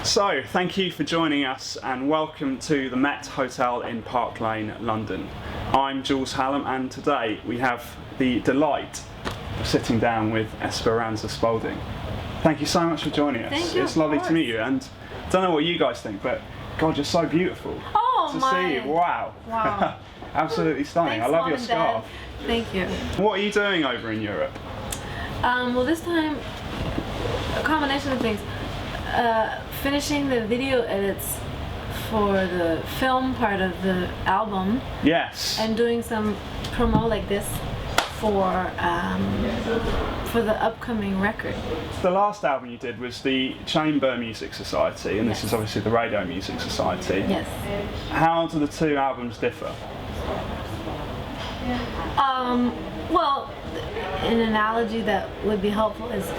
So, thank you for joining us and welcome to the Met Hotel in Park Lane, London. I'm Jules Hallam and today we have the delight of sitting down with Esperanza Spalding. Thank you so much for joining us. Thank you, it's lovely to meet you, and I don't know what you guys think, but God, you're so beautiful. Oh, to see you. Wow. Absolutely stunning. Thanks, I love Mom your and scarf. Dad. Thank you. What are you doing over in Europe? Well, this time, a combination of things. Finishing the video edits for the film part of the album. Yes. And doing some promo like this for the upcoming record. The last album you did was the Chamber Music Society, and this is obviously the Radio Music Society. Yes. How do the two albums differ? Well, an analogy that would be helpful is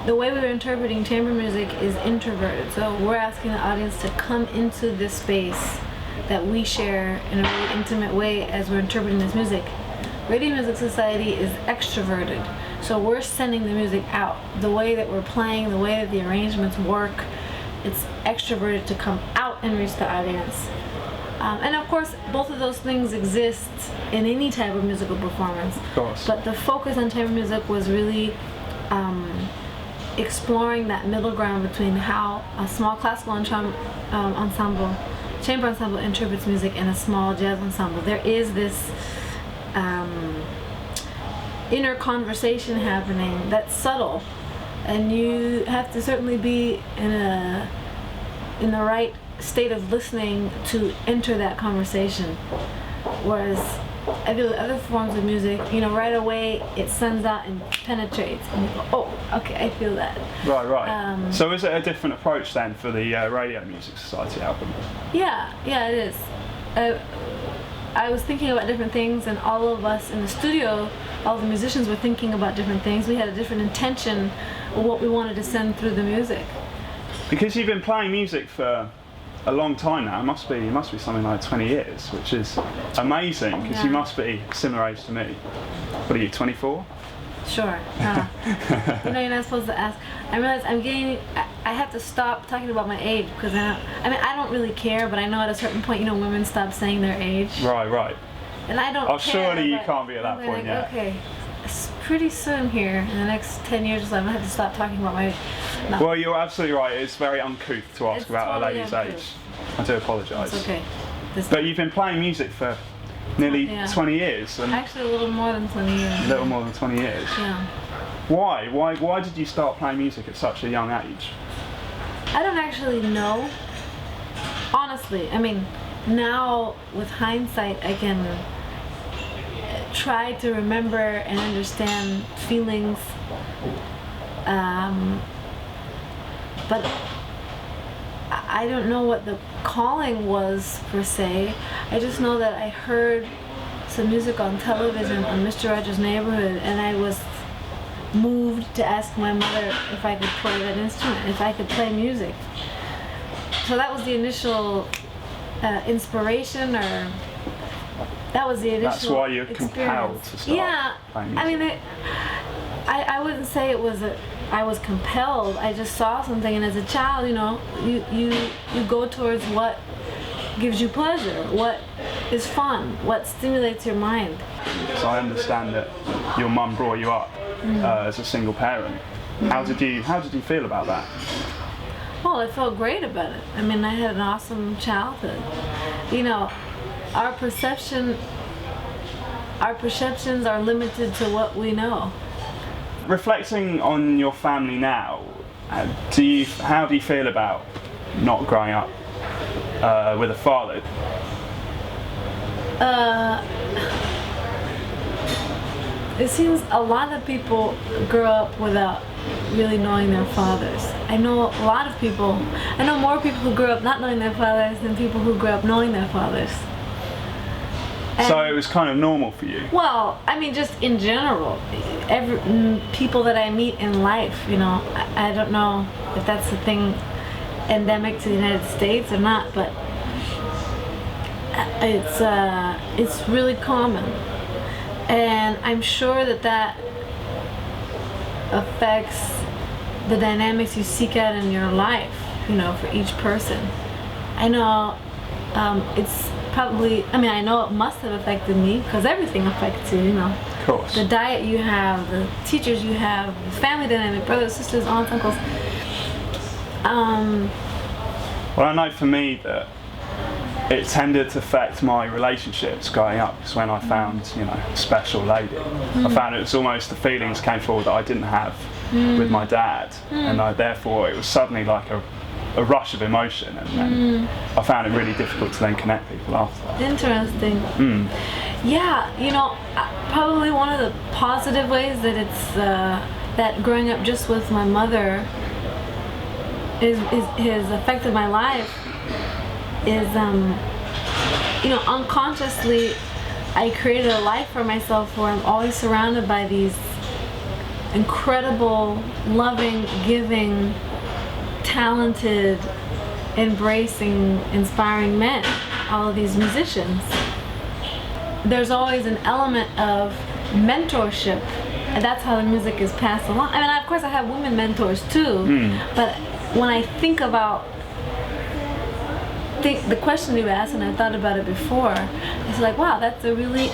the way we were interpreting chamber music is introverted. So we're asking the audience to come into this space that we share in a really intimate way as we're interpreting this music. Radio Music Society is extroverted. So we're sending the music out. The way that we're playing, the way that the arrangements work, it's extroverted to come out and reach the audience. And of course, both of those things exist in any type of musical performance. Of course. But the focus on chamber music was really exploring that middle ground between how a small classical ensemble, chamber ensemble interprets music and a small jazz ensemble. There is this inner conversation happening that's subtle, and you have to certainly be in the right state of listening to enter that conversation. Whereas I feel with other forms of music, right away it sends out and penetrates, and you go, oh, okay, I feel that. Right. So is it a different approach then for the Radio Music Society album? Yeah, it is. I was thinking about different things, and all of us in the studio, all the musicians were thinking about different things. We had a different intention of what we wanted to send through the music. Because you've been playing music for a long time now, it must be something like 20 years, which is amazing, because you must be similar age to me. What are you, 24? Sure. You're not supposed to ask. I realize I have to stop talking about my age, because I don't really care, but I know at a certain point, women stop saying their age. Right. And I don't care. Surely you but can't be at that point yet. Okay. Pretty soon here, in the next 10 years or so, I'm going to have to stop talking about my... No. Well, you're absolutely right. It's very uncouth to ask about totally a lady's uncouth. age. I do apologise. It's okay. But you've been playing music for nearly 20 years. And actually, a little more than 20 years. A little more than 20 years. Yeah. Why? Why did you start playing music at such a young age? I don't actually know. Honestly, now with hindsight, I can try to remember and understand feelings, but I don't know what the calling was per se. I just know that I heard some music on television on Mr. Rogers' Neighborhood, and I was moved to ask my mother if I could play that instrument, if I could play music. So that was the initial inspiration, or that was the initial That's why you're experience. Compelled to start playing music. I wouldn't say it was I was compelled. I just saw something, and as a child, you go towards what gives you pleasure, what is fun, what stimulates your mind. So I understand that your mum brought you up as a single parent. How did you feel about that? Well, I felt great about it. I had an awesome childhood. Our perceptions are limited to what we know. Reflecting on your family now, how do you feel about not growing up with a father? It seems a lot of people grow up without really knowing their fathers. I know more people who grew up not knowing their fathers than people who grew up knowing their fathers. And so it was kind of normal for you? Well, just in general, people that I meet in life, I don't know if that's a thing endemic to the United States or not, but it's really common, and I'm sure that affects the dynamics you seek out in your life. for each person. I know it's probably, I know it must have affected me, because everything affects you, Of course. The diet you have, the teachers you have, the family dynamic, brothers, sisters, aunts, uncles. Well, I know for me that it tended to affect my relationships growing up, because when I found, a special lady, I found it was almost the feelings came forward that I didn't have with my dad, and therefore it was suddenly like a rush of emotion, and then I found it really difficult to then connect people after that. Interesting. Yeah, probably one of the positive ways that it's that growing up just with my mother has affected my life is unconsciously I created a life for myself where I'm always surrounded by these incredible, loving, giving, talented, embracing, inspiring men, all of these musicians. There's always an element of mentorship, and that's how the music is passed along. Of course I have women mentors too, but when I think about the question you asked, and I thought about it before, it's like, wow, that's a really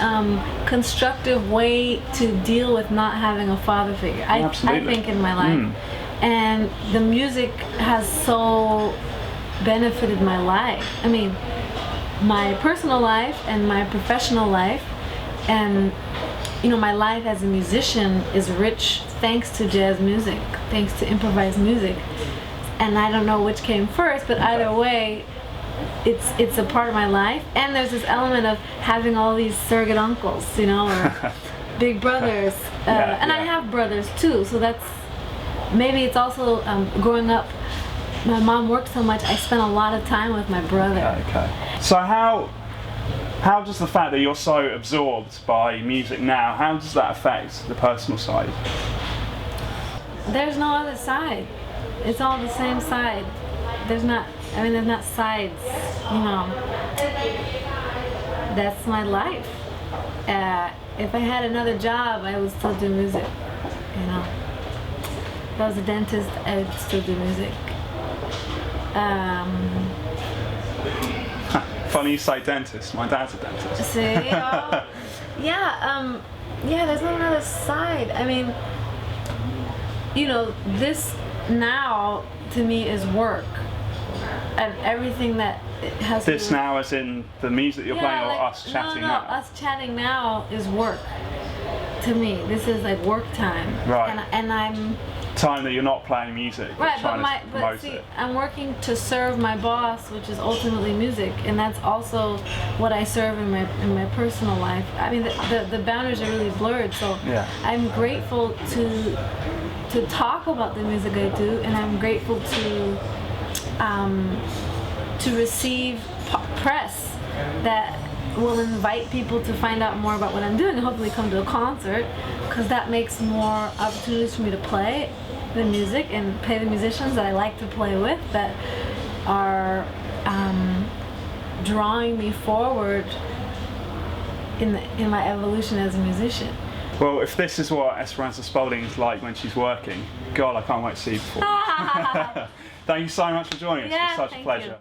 constructive way to deal with not having a father figure. I think in my life. And the music has so benefited my life. My personal life and my professional life, and my life as a musician is rich thanks to jazz music, thanks to improvised music. And I don't know which came first, but either way, it's a part of my life. And there's this element of having all these surrogate uncles, or big brothers. And I have brothers too, so that's, maybe it's also growing up, my mom worked so much, I spent a lot of time with my brother. Okay. So how does the fact that you're so absorbed by music now, how does that affect the personal side? There's no other side. It's all the same side. There's not sides, That's my life. If I had another job, I would still do music, If I was a dentist, I would still do music. Funny you say dentist. My dad's a dentist. See? There's no other side. This now to me is work, and everything that it has. This now, as in the music you're playing, or us chatting now? Us chatting now is work. To me, this is like work time. Right. And I'm. Time that you're not playing music, but trying to promote it. I'm working to serve my boss, which is ultimately music, and that's also what I serve in my personal life. The boundaries are really blurred, so I'm grateful to talk about the music I do, and I'm grateful to receive press that will invite people to find out more about what I'm doing and hopefully come to a concert, because that makes more opportunities for me to play the music and play the musicians that I like to play with, that are drawing me forward in my evolution as a musician. Well, if this is what Esperanza Spalding is like when she's working, God, I can't wait to see you perform. Thank you so much for joining us. It's such a pleasure.